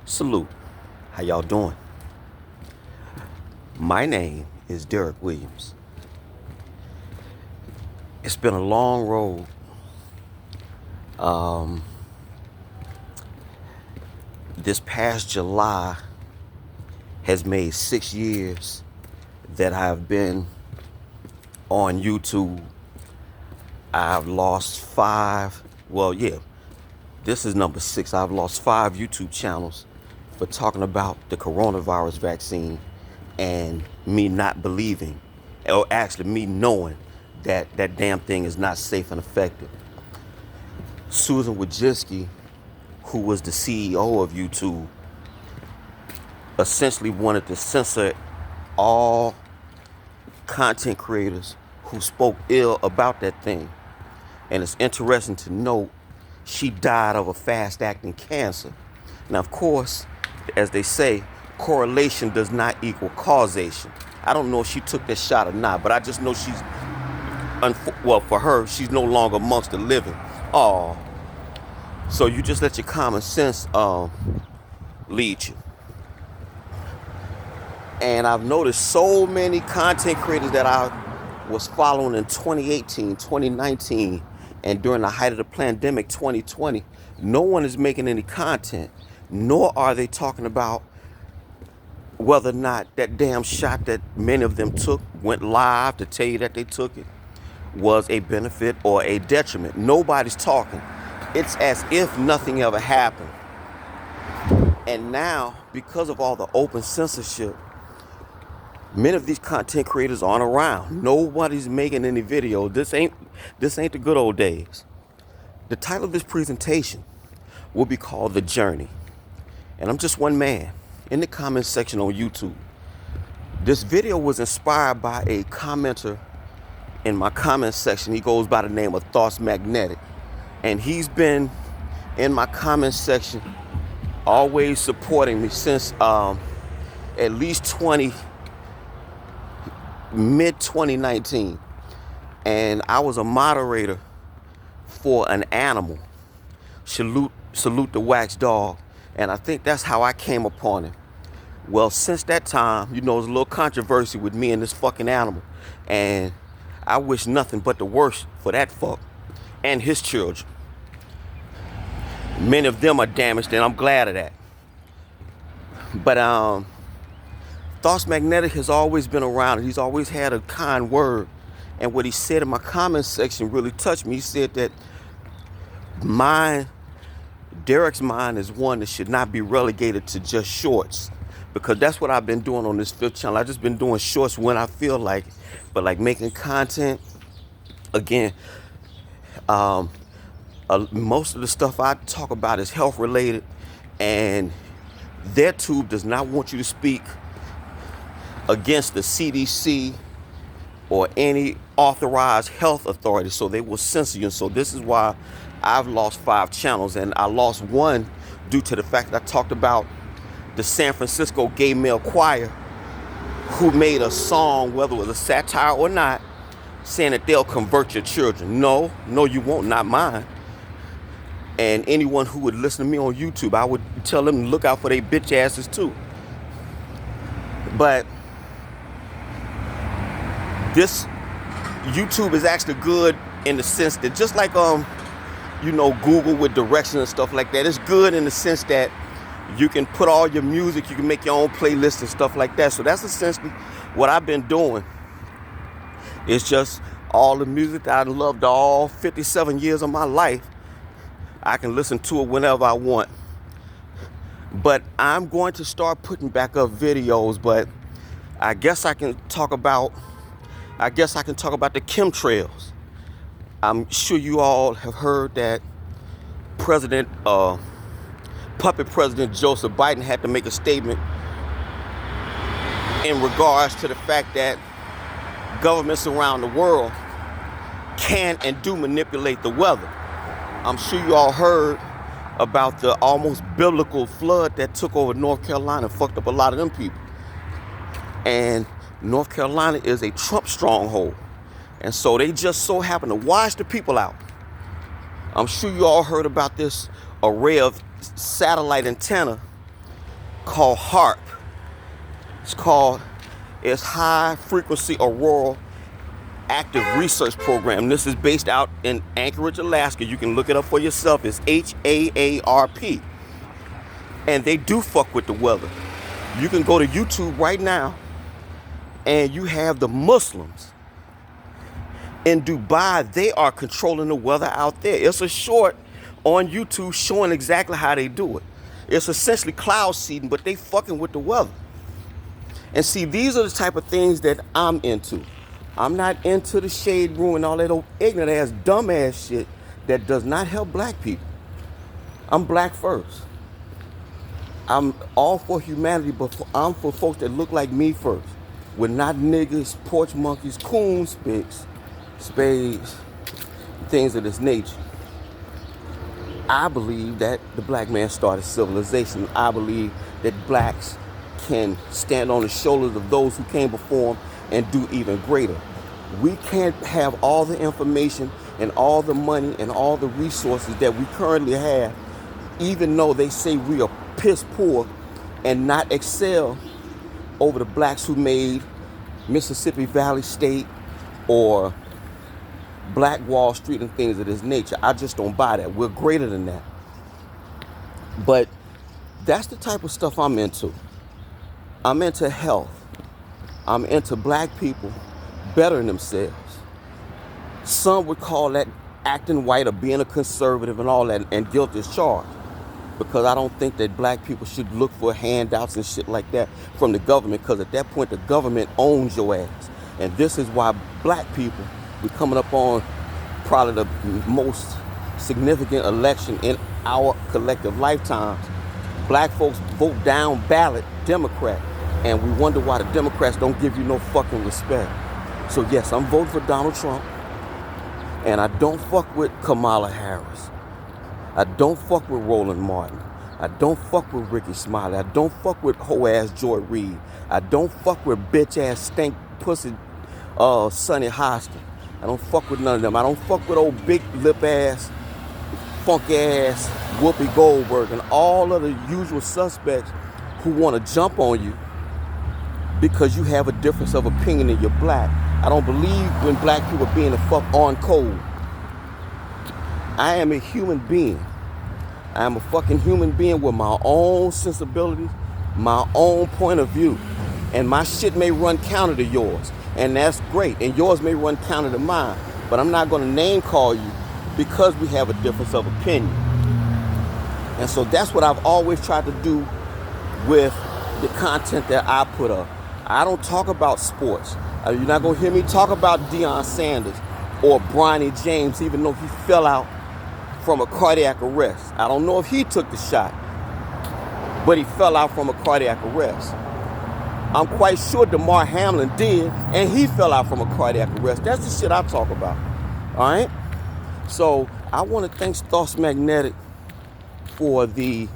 Salute. How y'all doing? My name is Derek Williams. It's been a long road. This past July has made 6 years that I've been on YouTube. I've lost this is number 6. I've lost 5 YouTube channels for talking about the coronavirus vaccine and me not believing, or actually me knowing that that damn thing is not safe and effective. Susan Wojcicki, who was the CEO of YouTube, essentially wanted to censor all content creators who spoke ill about that thing. And it's interesting to note she died of a fast-acting cancer. Now, of course, as they say, correlation does not equal causation. I don't know if she took that shot or not, but I just know for her, she's no longer amongst the living. Oh, so you just let your common sense lead you. And I've noticed so many content creators that I was following in 2018, 2019, and during the height of the pandemic, 2020, no one is making any content, nor are they talking about whether or not that damn shot that many of them took, went live to tell you that they took it, was a benefit or a detriment. Nobody's talking. It's as if nothing ever happened. And now, because of all the open censorship, many of these content creators aren't around. Nobody's making any video. This ain't the good old days. The title of this presentation will be called The Journey. And I'm just one man in the comment section on YouTube. This video was inspired by a commenter in my comment section. He goes by the name of Thoughts Magnetic. And he's been in my comment section always supporting me since at least mid 2019. And I was a moderator for an animal, Salute the Wax Dog. And I think that's how I came upon him. Well, since that time, there's a little controversy with me and this fucking animal. And I wish nothing but the worst for that fuck and his children. Many of them are damaged, and I'm glad of that. But Thoughts Magnetic has always been around, and he's always had a kind word. And what he said in my comment section really touched me. He said that Derek's mind is one that should not be relegated to just shorts, because that's what I've been doing on this 5th channel. I've just been doing shorts when I feel like it. But like making content, again, most of the stuff I talk about is health related, and their tube does not want you to speak against the CDC or any authorized health authority, so they will censor you. And so this is why I've lost 5 channels, and I lost one due to the fact that I talked about the San Francisco Gay Male Choir, who made a song, whether it was a satire or not, saying that they'll convert your children. No, you won't, not mine. And anyone who would listen to me on YouTube, I would tell them to look out for their bitch asses too. But this YouTube is actually good in the sense that, just like Google with directions and stuff like that, it's good in the sense that you can put all your music, you can make your own playlist and stuff like that. So that's essentially what I've been doing. It's just all the music that I loved all 57 years of my life. I can listen to it whenever I want. But I'm going to start putting back up videos, but I guess I can talk about the chemtrails. I'm sure you all have heard that puppet President Joseph Biden had to make a statement in regards to the fact that governments around the world can and do manipulate the weather. I'm sure you all heard about the almost biblical flood that took over North Carolina and fucked up a lot of them people. And North Carolina is a Trump stronghold. And so they just so happen to wash the people out. I'm sure you all heard about this array of satellite antenna called HAARP. It's High Frequency Auroral Active Research Program. This is based out in Anchorage, Alaska. You can look it up for yourself. It's HAARP. And they do fuck with the weather. You can go to YouTube right now and you have the Muslims in Dubai. They are controlling the weather out there. It's a short on YouTube showing exactly how they do it. It's essentially cloud seeding, but they fucking with the weather. And see, these are the type of things that I'm into. I'm not into the shade room and all that old ignorant ass, dumb ass shit that does not help black people. I'm black first. I'm all for humanity, but I'm for folks that look like me first. We're not niggas, porch monkeys, coons, spades, things of this nature. I believe that the black man started civilization. I believe that blacks can stand on the shoulders of those who came before them and do even greater. We can't have all the information and all the money and all the resources that we currently have, even though they say we are piss poor, and not excel over the blacks who made Mississippi Valley State or Black Wall Street and things of this nature. I just don't buy that. We're greater than that. But that's the type of stuff I'm into. I'm into health. I'm into black people bettering themselves. Some would call that acting white or being a conservative and all that, and guilt is charged. Because I don't think that black people should look for handouts and shit like that from the government, because at that point the government owns your ass. And this is why black people, we're coming up on probably the most significant election in our collective lifetimes. Black folks vote down ballot Democrat, and we wonder why the Democrats don't give you no fucking respect. So yes, I'm voting for Donald Trump, and I don't fuck with Kamala Harris. I don't fuck with Roland Martin. I don't fuck with Ricky Smiley. I don't fuck with hoe-ass Joy Reid. I don't fuck with bitch-ass stink pussy Sonny Hostin. I don't fuck with none of them. I don't fuck with old big lip-ass, funk-ass Whoopi Goldberg and all of the usual suspects who want to jump on you because you have a difference of opinion and you're black. I don't believe when black people being the fuck on code. I am a human being. I am a fucking human being with my own sensibilities, my own point of view. And my shit may run counter to yours. And that's great. And yours may run counter to mine. But I'm not going to name call you because we have a difference of opinion. And so that's what I've always tried to do with the content that I put up. I don't talk about sports. You're not going to hear me talk about Deion Sanders or Bronny James, even though he fell out from a cardiac arrest. I don't know if he took the shot, but he fell out from a cardiac arrest. I'm quite sure DeMar Hamlin did, and he fell out from a cardiac arrest. That's the shit I talk about. All right? So I want to thank Thoughts Magnetic for the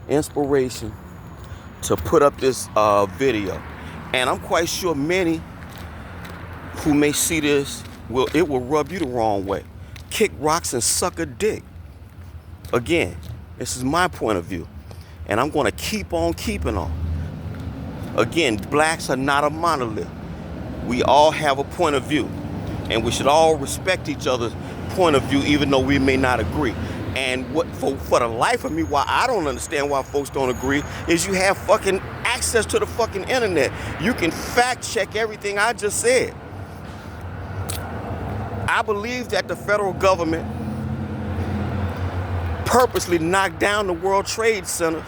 inspiration to put up this video. And I'm quite sure many who may see this, it will rub you the wrong way. Kick rocks and suck a dick. Again, this is my point of view. And I'm going to keep on keeping on. Again, blacks are not a monolith. We all have a point of view. And we should all respect each other's point of view, even though we may not agree. And what for the life of me, why I don't understand why folks don't agree, is you have fucking access to the fucking internet. You can fact check everything I just said. I believe that the federal government purposely knocked down the World Trade Center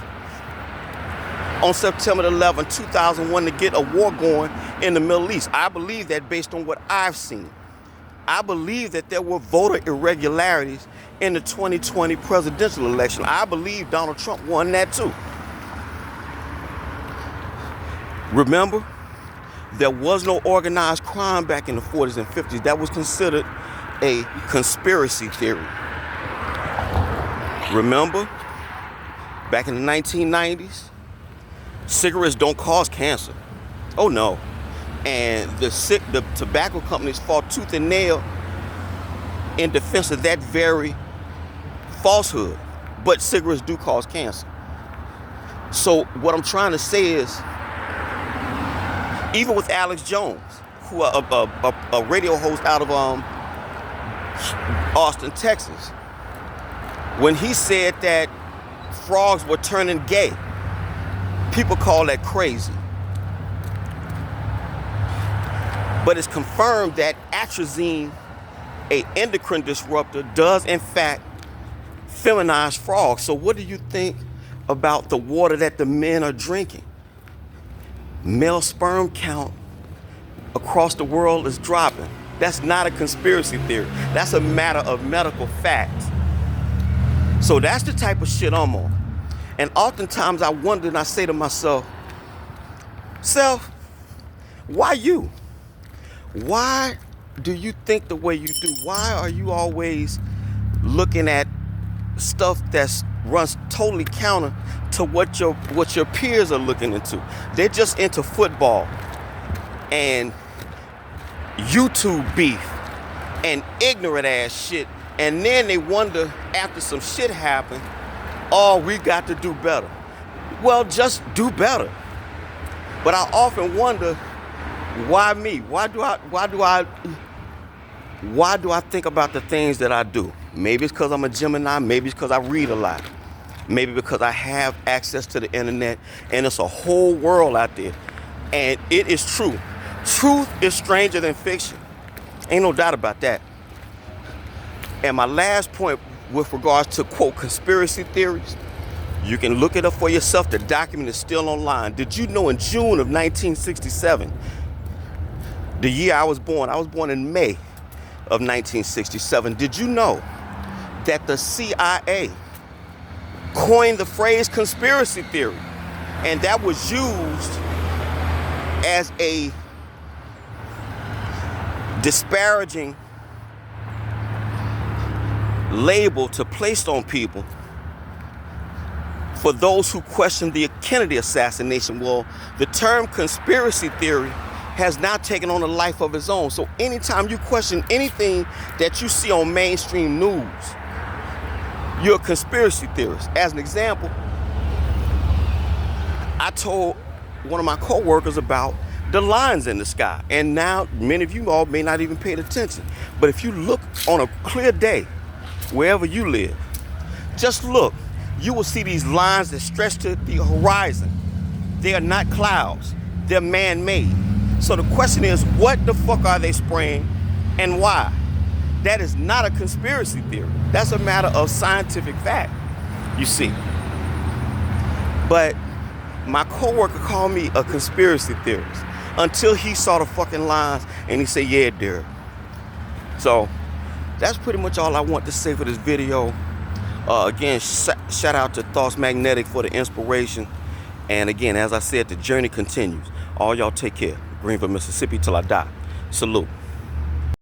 on September 11, 2001 to get a war going in the Middle East. I believe that based on what I've seen. I believe that there were voter irregularities in the 2020 presidential election. I believe Donald Trump won that too. Remember, there was no organized crime back in the 40s and 50s. That was considered a conspiracy theory. Remember, back in the 1990s, cigarettes don't cause cancer. Oh no. And the tobacco companies fought tooth and nail in defense of that very falsehood. But cigarettes do cause cancer. So what I'm trying to say is, even with Alex Jones, who a radio host out of Austin, Texas, when he said that frogs were turning gay, people call that crazy. But it's confirmed that atrazine, a endocrine disruptor, does in fact feminize frogs. So what do you think about the water that the men are drinking? Male sperm count across the world is dropping. That's not a conspiracy theory. That's a matter of medical fact. So that's the type of shit I'm on. And oftentimes I wonder and I say to myself, self, why you? Why do you think the way you do? Why are you always looking at stuff that runs totally counter to what your peers are looking into? They're just into football and YouTube beef and ignorant ass shit, and then they wonder after some shit happened, oh, we got to do better. Well, just do better. But I often wonder, why me? Why do I think about the things that I do? Maybe it's because I'm a Gemini. Maybe it's because I read a lot. Maybe because I have access to the internet and it's a whole world out there. And it is true. Truth is stranger than fiction. Ain't no doubt about that. And my last point with regards to, quote, conspiracy theories, you can look it up for yourself. The document is still online. Did you know in June of 1967, the year I was born in May of 1967, did you know that the CIA coined the phrase conspiracy theory? And that was used as a disparaging label to place on people for those who question the Kennedy assassination. Well, the term conspiracy theory has now taken on a life of its own. So anytime you question anything that you see on mainstream news, you're a conspiracy theorist. As an example, I told one of my co-workers about the lines in the sky. And now many of you all may not even pay attention. But if you look on a clear day, wherever you live, just look, you will see these lines that stretch to the horizon. They are not clouds, they're man-made. So the question is, what the fuck are they spraying and why? That is not a conspiracy theory. That's a matter of scientific fact, you see. But my coworker called me a conspiracy theorist until he saw the fucking lines and he said, yeah, Derek. So that's pretty much all I want to say for this video. Again, shout out to Thoughts Magnetic for the inspiration. And again, as I said, the journey continues. All y'all take care. Greenville, Mississippi till I die. Salute.